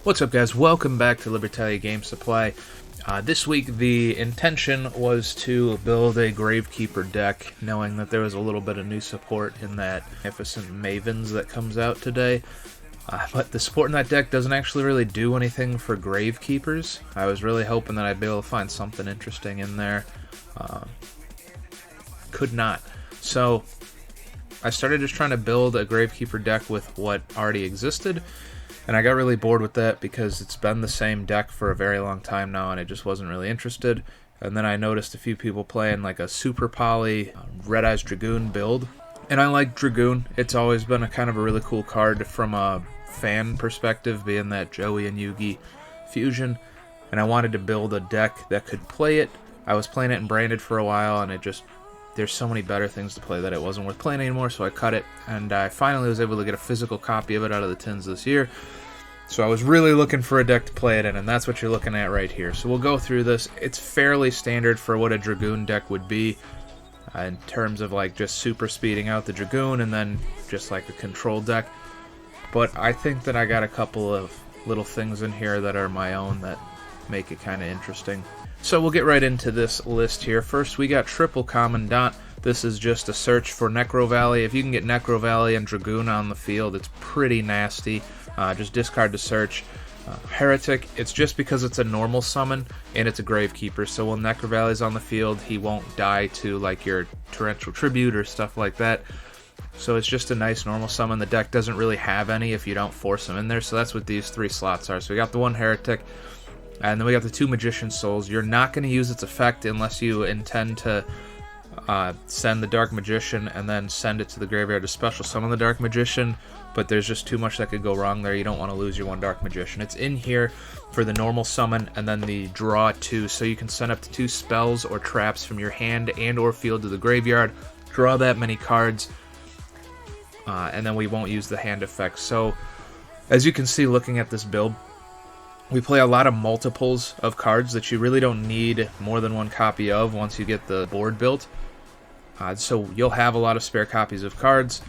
What's up, guys? Welcome back to Libertalia Game Supply. This week the intention was to build a Gravekeeper deck, knowing that there was a little bit of new support in that Magnificent Mavens that comes out today. But the support in that deck doesn't actually really do anything for Gravekeepers. I was really hoping that I'd be able to find something interesting in there. Could not. So I started just trying to build a Gravekeeper deck with what already existed. And I got really bored with that because it's been the same deck for a very long time now, and I just wasn't really interested. And then I noticed a few people playing like a Super Poly Red Eyes Dragoon build. And I like Dragoon. It's always been a kind of a really cool card from a fan perspective, being that Joey and Yugi fusion. And I wanted to build a deck that could play it. I was playing it in Branded for a while, and there's so many better things to play that it wasn't worth playing anymore, so I cut it, and I finally was able to get a physical copy of it out of the tins this year. So I was really looking for a deck to play it in, and that's what you're looking at right here. So we'll go through this. It's fairly standard for what a Dragoon deck would be, in terms of like just super speeding out the Dragoon and then just like a control deck. But I think that I got a couple of little things in here that are my own that make it kind of interesting. So we'll get right into this list here. First, we got Triple Commandant. This is just a search for Necro Valley. If you can get Necro Valley and Dragoon on the field, it's pretty nasty. Just discard to search. Heretic, it's just because it's a normal summon and it's a Gravekeeper. So when Necro Valley's on the field, he won't die to like your Torrential Tribute or stuff like that. So it's just a nice normal summon. The deck doesn't really have any if you don't force them in there. So that's what these three slots are. So we got the one Heretic. And then we got the two Magician Souls. You're not going to use its effect unless you intend to send the Dark Magician and then send it to the graveyard to special summon the Dark Magician. But there's just too much that could go wrong there. You don't want to lose your one Dark Magician. It's in here for the normal summon and then the draw 2. So you can send up to 2 spells or traps from your hand and or field to the graveyard. Draw that many cards. And then we won't use the hand effect. So as you can see looking at this build, we play a lot of multiples of cards that you really don't need more than one copy of once you get the board built. So you'll have a lot of spare copies of cards.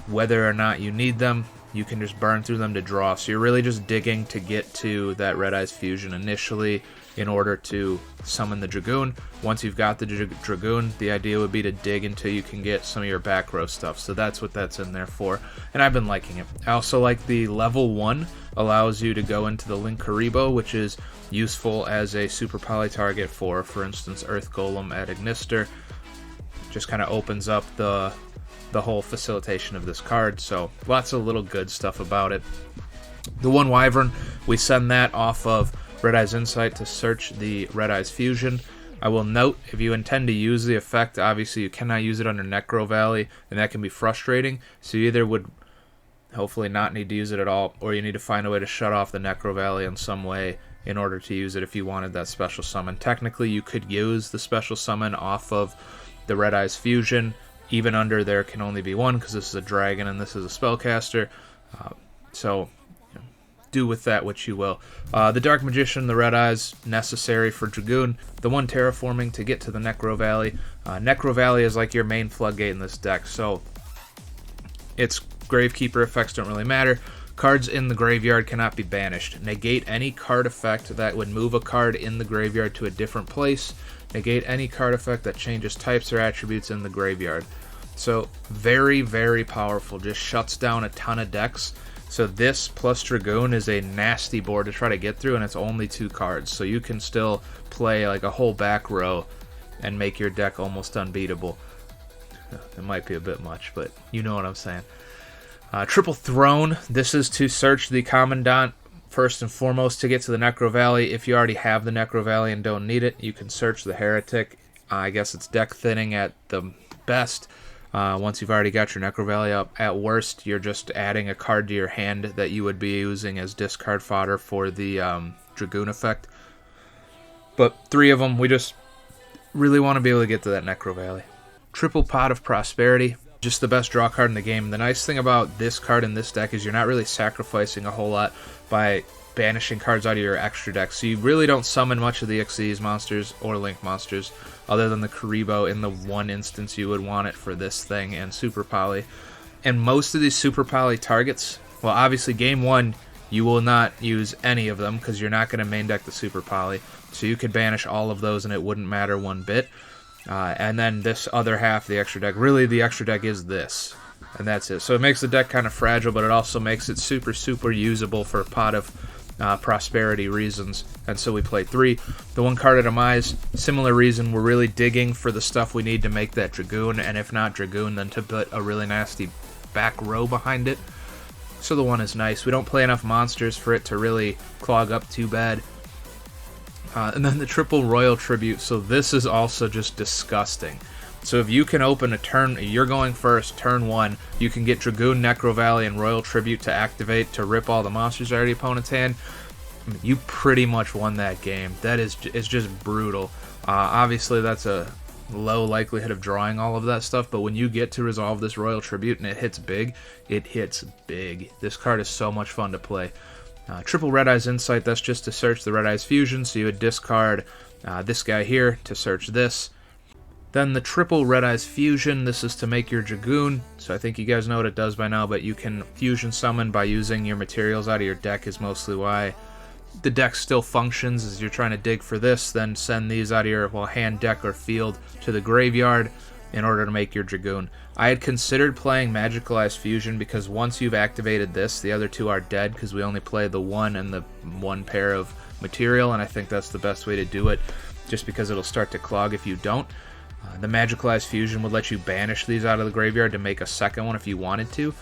Whether or not you need them, you can just burn through them to draw. So you're really just digging to get to that Red Eyes fusion initially in order to summon the Dragoon. Once you've got the Dragoon, the idea would be to dig until you can get some of your back row stuff. So that's what that's in there for. And I've been liking it. I also like the level 1 allows you to go into the Linkuriboh, which is useful as a super poly target for instance, Earth Golem at Ignister. Just kind of opens up the whole facilitation of this card. So lots of little good stuff about it. The one Wyvern, we send that off of Red Eyes Insight to search the Red Eyes Fusion. I will note, if you intend to use the effect, obviously you cannot use it under Necro Valley, and that can be frustrating. So you either would hopefully not need to use it at all, or you need to find a way to shut off the Necro Valley in some way in order to use it if you wanted that special summon. Technically, you could use the special summon off of the Red Eyes Fusion. Even under there can only be one, because this is a dragon and this is a spellcaster. So do with that what you will. The Dark Magician, the Red Eyes, necessary for Dragoon. The one Terraforming to get to the Necro Valley. Necro Valley is like your main floodgate in this deck, so its Gravekeeper effects don't really matter. Cards in the graveyard cannot be banished. Negate any card effect that would move a card in the graveyard to a different place. Negate any card effect that changes types or attributes in the graveyard. So very, very powerful. Just shuts down a ton of decks. So this plus Dragoon is a nasty board to try to get through, and it's only 2 cards. So you can still play like a whole back row and make your deck almost unbeatable. It might be a bit much, but you know what I'm saying. Triple Throne. This is to search the Commandant first and foremost to get to the Necro Valley. If you already have the Necro Valley and don't need it, you can search the Heretic. I guess it's deck thinning at the best. Once you've already got your Necro Valley up, at worst, you're just adding a card to your hand that you would be using as discard fodder for the Dragoon effect. But 3 of them, we just really want to be able to get to that Necro Valley. Triple Pot of Prosperity. Just the best draw card in the game. The nice thing about this card in this deck is you're not really sacrificing a whole lot by banishing cards out of your extra deck. So you really don't summon much of the Xyz monsters or Link monsters, other than the Kuriboh in the one instance you would want it for this thing and Super Poly. And most of these Super Poly targets, well, obviously game 1, You will not use any of them because you're not going to main deck the Super Poly. So you could banish all of those and it wouldn't matter one bit. And then this other half, the extra deck, really the extra deck is this. And that's it. So it makes the deck kind of fragile, but it also makes it super, super usable for Pot of Prosperity reasons. And so we play 3. The one card at Demise, similar reason, we're really digging for the stuff we need to make that Dragoon, and if not Dragoon, then to put a really nasty back row behind it. So the 1 is nice. We don't play enough monsters for it to really clog up too bad. And then the triple Royal Tribute, so this is also just disgusting. So if you can open a turn, you're going first, turn 1, you can get Dragoon, Necro Valley, and Royal Tribute to activate to rip all the monsters out of the opponent's hand. You pretty much won that game. That is, it's just brutal. Obviously, that's a low likelihood of drawing all of that stuff, but when you get to resolve this Royal Tribute and it hits big, it hits big. This card is so much fun to play. Triple Red Eyes Insight, that's just to search the Red Eyes Fusion, so you would discard this guy here to search this. Then the triple Red Eyes Fusion, this is to make your Dragoon, so I think you guys know what it does by now, but you can fusion summon by using your materials out of your deck is mostly why the deck still functions, as you're trying to dig for this, then send these out of your hand, deck, or field to the graveyard in order to make your Dragoon. I had considered playing Magical Eyes Fusion because once you've activated this, the other 2 are dead because we only play the 1 and the 1 pair of material, and I think that's the best way to do it, just because it'll start to clog if you don't. The Magical Eyes Fusion would let you banish these out of the graveyard to make a second one if you wanted to.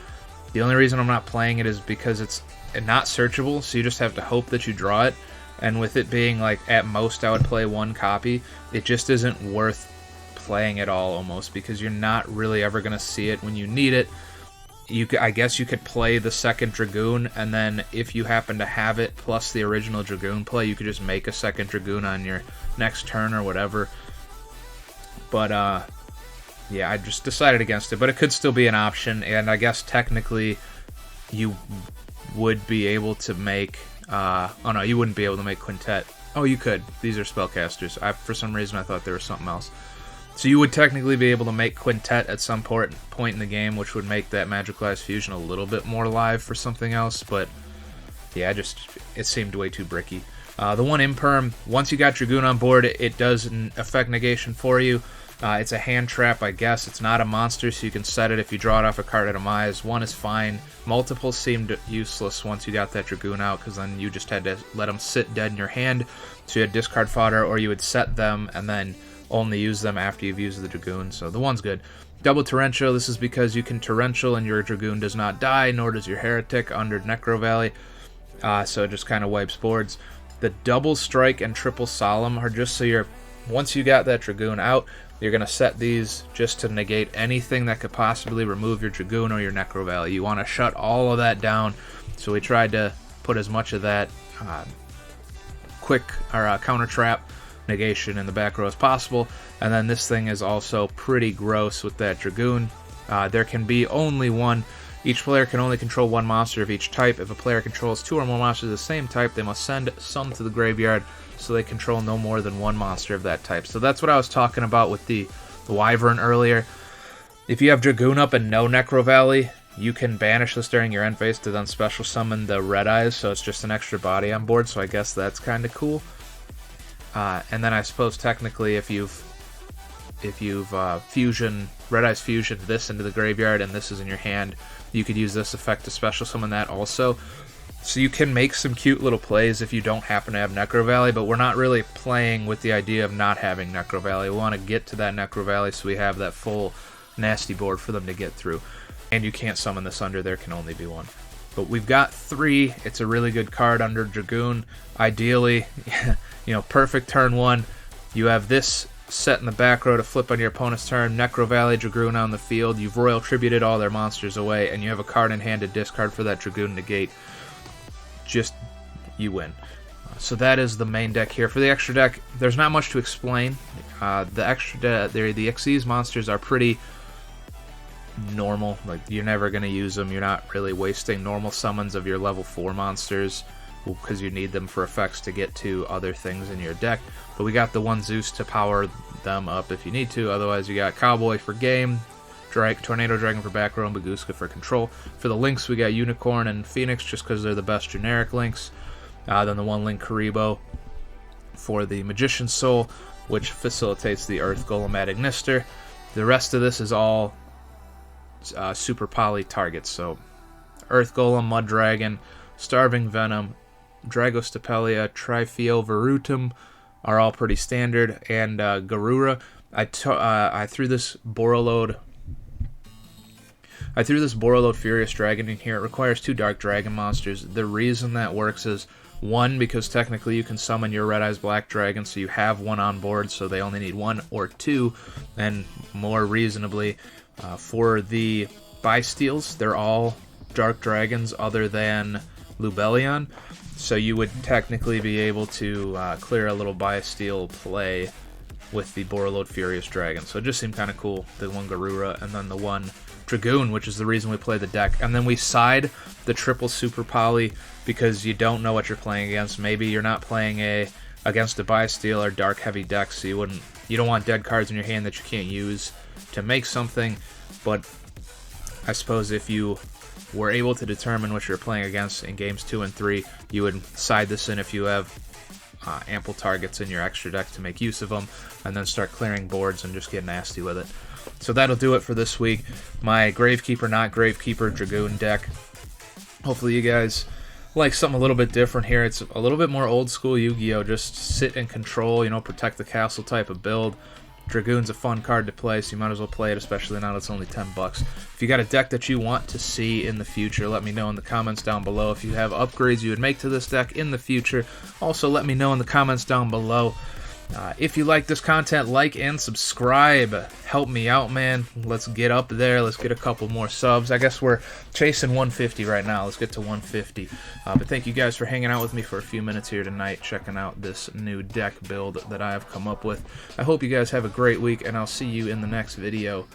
The only reason I'm not playing it is because it's not searchable, so you just have to hope that you draw it. And with it being like, at most I would play 1 copy, it just isn't worth playing at all almost, because you're not really ever going to see it when you need it. I guess you could play the second Dragoon, and then if you happen to have it plus the original Dragoon play, you could just make a second Dragoon on your next turn or whatever. But, yeah, I just decided against it. But it could still be an option, and I guess technically you would be able to make... oh, no, you wouldn't be able to make Quintet. Oh, you could. These are spellcasters. For some reason, I thought there was something else. So you would technically be able to make Quintet at some point in the game, which would make that Magical Eyes Fusion a little bit more live for something else. But, yeah, it seemed way too bricky. The 1 Imperm, once you got Dragoon on board, it does affect negation for you. It's a hand trap, I guess. It's not a monster, so you can set it if you draw it off a card at Demise. 1 is fine. Multiples seemed useless once you got that Dragoon out, because then you just had to let them sit dead in your hand. So you had discard fodder, or you would set them and then only use them after you've used the Dragoon. So the 1's good. Double Torrential, this is because you can Torrential and your Dragoon does not die, nor does your Heretic under Necro Valley. So it just kind of wipes boards. The Double Strike and Triple Solemn are just so once you got that Dragoon out, you're going to set these just to negate anything that could possibly remove your Dragoon or your Necro Valley. You want to shut all of that down, so we tried to put as much of that counter trap negation in the back row as possible. And then this thing is also pretty gross with that Dragoon. There can be only 1. Each player can only control 1 monster of each type. If a player controls 2 or more monsters of the same type, they must send some to the graveyard, so they control no more than 1 monster of that type. So that's what I was talking about with the Wyvern earlier. If you have Dragoon up and no Necro Valley, you can banish this during your end phase to then special summon the Red Eyes, so it's just an extra body on board, so I guess that's kind of cool. And then I suppose technically if you've Red Eyes Fusion this into the graveyard and this is in your hand, you could use this effect to special summon that also. So you can make some cute little plays if you don't happen to have Necro Valley, but we're not really playing with the idea of not having Necro Valley. We want to get to that Necro Valley so we have that full nasty board for them to get through. And you can't summon this under, there can only be 1. But we've got 3. It's a really good card under Dragoon. Ideally, perfect turn 1. You have this set in the back row to flip on your opponent's turn. Necro Valley, Dragoon on the field. You've Royal Tributed all their monsters away, and you have a card in hand to discard for that Dragoon negate. You win. So that is the main deck here. For the extra deck, there's not much to explain. The Xyz monsters are pretty normal. Like, you're never going to use them. You're not really wasting normal summons of your level 4 monsters because you need them for effects to get to other things in your deck. But we got the 1 Zeus to power them up if you need to. Otherwise, you got Cowboy for game, Tornado Dragon for back row, and Bagooska for control. For the links, we got Unicorn and Phoenix, just because they're the best generic links. Then the 1-link Karibo for the Magician's Soul, which facilitates the Earth Golem ad Ignister. The rest of this is all super poly targets, so Earth Golem, Mud Dragon, Starving Venom, Dragostapelia, Trifeo Verutum are all pretty standard, and Garura. I threw this Borreload Furious Dragon in here. It requires 2 Dark Dragon monsters. The reason that works is, 1, because technically you can summon your Red Eyes Black Dragon, so you have 1 on board, so they only need 1 or 2, and more reasonably, for the Bysteals, they're all Dark Dragons other than Lubellion, so you would technically be able to clear a little Bysteel play with the Borreload Furious Dragon. So it just seemed kind of cool, the 1 Garura and then the 1 Dragoon, which is the reason we play the deck. And then we side the triple super poly because you don't know what you're playing against. Maybe you're not playing against a Bysteel or dark heavy deck, so you don't want dead cards in your hand that you can't use to make something. But I suppose if you were able to determine what you're playing against in games 2 and 3, you would side this in if you have ample targets in your extra deck to make use of them, and then start clearing boards and just get nasty with it. So that'll do it for this week. My Gravekeeper, not Gravekeeper Dragoon deck. Hopefully you guys like something a little bit different here. It's a little bit more old school Yu-Gi-Oh! Just sit and control, protect the castle type of build. Dragoon's a fun card to play, so you might as well play it, especially now it's only $10. If you got a deck that you want to see in the future, let me know in the comments down below. If you have upgrades you would make to this deck in the future, also let me know in the comments down below. If you like this content, like and subscribe. Help me out, man. Let's get up there. Let's get a couple more subs. I guess we're chasing 150 right now. Let's get to 150. But thank you guys for hanging out with me for a few minutes here tonight, checking out this new deck build that I have come up with. I hope you guys have a great week, and I'll see you in the next video.